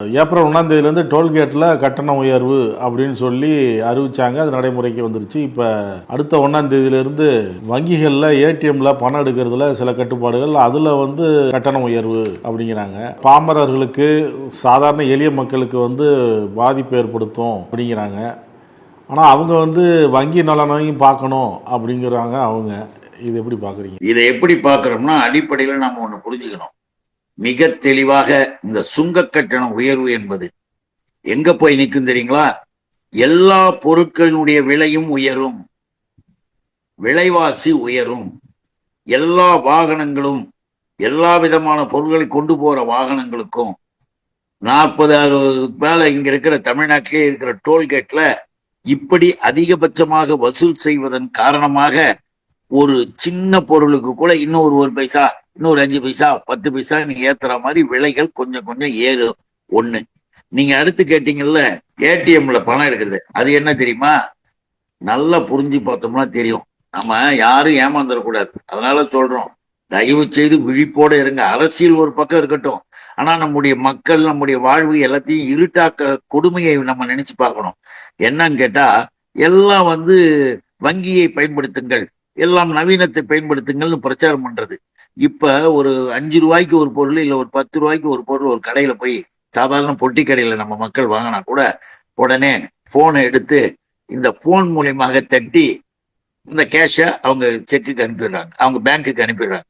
April 1 டோல்கேட்டில் கட்டண உயர்வு அப்படின்னு சொல்லி அறிவிச்சாங்க. அது நடைமுறைக்கு வந்துருச்சு. இப்போ அடுத்த 1 வங்கிகளில் ஏடிஎம்ல பணம் எடுக்கிறதுல சில கட்டுப்பாடுகள், அதில் கட்டண உயர்வு அப்படிங்கிறாங்க. பாமரர்களுக்கு, சாதாரண எளிய மக்களுக்கு பாதிப்பு ஏற்படுத்தும் அப்படிங்கிறாங்க. ஆனால் அவங்க வங்கி நலனையும் பார்க்கணும் அப்படிங்கிறாங்க. அவங்க இது எப்படி பார்க்குறீங்க? இதை எப்படி பார்க்குறோம்னா, அடிப்படையில் நம்ம ஒன்று புரிஞ்சுக்கணும். மிக தெளிவாக இந்த சுங்க கட்டண உயர்வு என்பது எங்க போய் நிற்கும் தெரியுங்களா? எல்லா பொருட்களினுடைய விலையும் உயரும், விலைவாசி உயரும். எல்லா வாகனங்களும், எல்லா விதமான பொருட்களை கொண்டு போற வாகனங்களுக்கும் 40-60 மேல இங்க இருக்கிற தமிழ்நாட்டிலே இருக்கிற டோல்கேட்ல இப்படி அதிகபட்சமாக வசூல் செய்வதன் காரணமாக ஒரு சின்ன பொருளுக்கு கூட இன்னொரு 1 பைசா, இன்னொரு 5 பைசா, 10 பைசா நீங்க ஏத்துற மாதிரி விலைகள் கொஞ்சம் கொஞ்சம் ஏறும். ஒண்ணு. நீங்க அடுத்து கேட்டீங்கல்ல, ஏடிஎம்ல பணம் எடுக்கிறது, அது என்ன தெரியுமா? நல்லா புரிஞ்சு பார்த்தோம்னா தெரியும். நம்ம யாரும் ஏமாந்துடக்கூடாது. அதனால சொல்றோம், தயவு செய்து விழிப்போட இருங்க. அரசியல் ஒரு பக்கம் இருக்கட்டும், ஆனா நம்முடைய மக்கள், நம்முடைய வாழ்வு எல்லாத்தையும் இருட்டாக்க கொடுமையை நம்ம நினைச்சு பார்க்கணும். என்னன்னு கேட்டா, எல்லாம் வங்கியை பயன்படுத்துங்கள், எல்லாம் நவீனத்தை பயன்படுத்துங்கள்னு பிரச்சாரம் பண்றது. இப்ப ஒரு 5 ரூபாய்க்கு ஒரு பொருள், இல்ல ஒரு 10 ரூபாய்க்கு ஒரு பொருள் ஒரு கடையில போய், சாதாரண பொட்டி கடையில நம்ம மக்கள் வாங்கினா கூட உடனே போனை எடுத்து இந்த போன் மூலியமாக தட்டி இந்த கேஷை அவங்க செக்குக்கு அனுப்பிடுறாங்க, அவங்க பேங்க்குக்கு அனுப்பிடுறாங்க.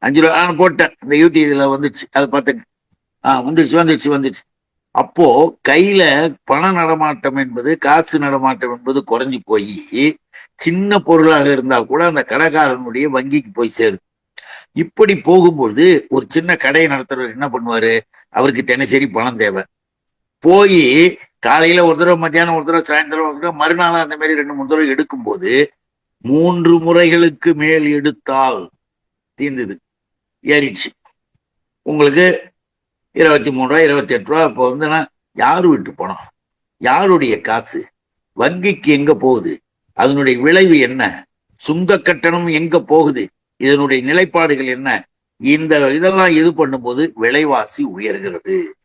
5 ரூபா போட்டேன், இந்த யூடிஐல வந்துடுச்சு, அதை பார்த்துங்க. வந்துடுச்சு. அப்போ கையில பண நடமாட்டம் என்பது, காசு நடமாட்டம் என்பது குறைஞ்சி போய் சின்ன பொருளாக இருந்தா கூட அந்த கடைக்காரனுடைய வங்கிக்கு போய் சேருது. இப்படி போகும்போது ஒரு சின்ன கடை நடத்துறவர் என்ன பண்ணுவாரு? அவருக்கு தினசரி பணம் தேவை. போய் காலையில ஒரு தடவை, மத்தியானம் ஒரு தடவை, சாயந்தரம் ஒரு தடவை, மறுநாள் அந்த மாதிரி 2-3 தடவை எடுக்கும்போது 3 முறைகளுக்கு மேல் எடுத்தால் தீர்ந்தது, ஏறிடுச்சு. உங்களுக்கு 23 ரூபா, 28 ரூபா. இப்போ யாரு விட்டு பணம், யாருடைய காசு, வங்கிக்கு எங்க போகுது, அதனுடைய விளைவு என்ன, சுங்க கட்டணம் எங்க போகுது, இதனுடைய நிலைப்பாடுகள் என்ன, இதெல்லாம் இது பண்ணும்போது விலைவாசி உயர்கிறது.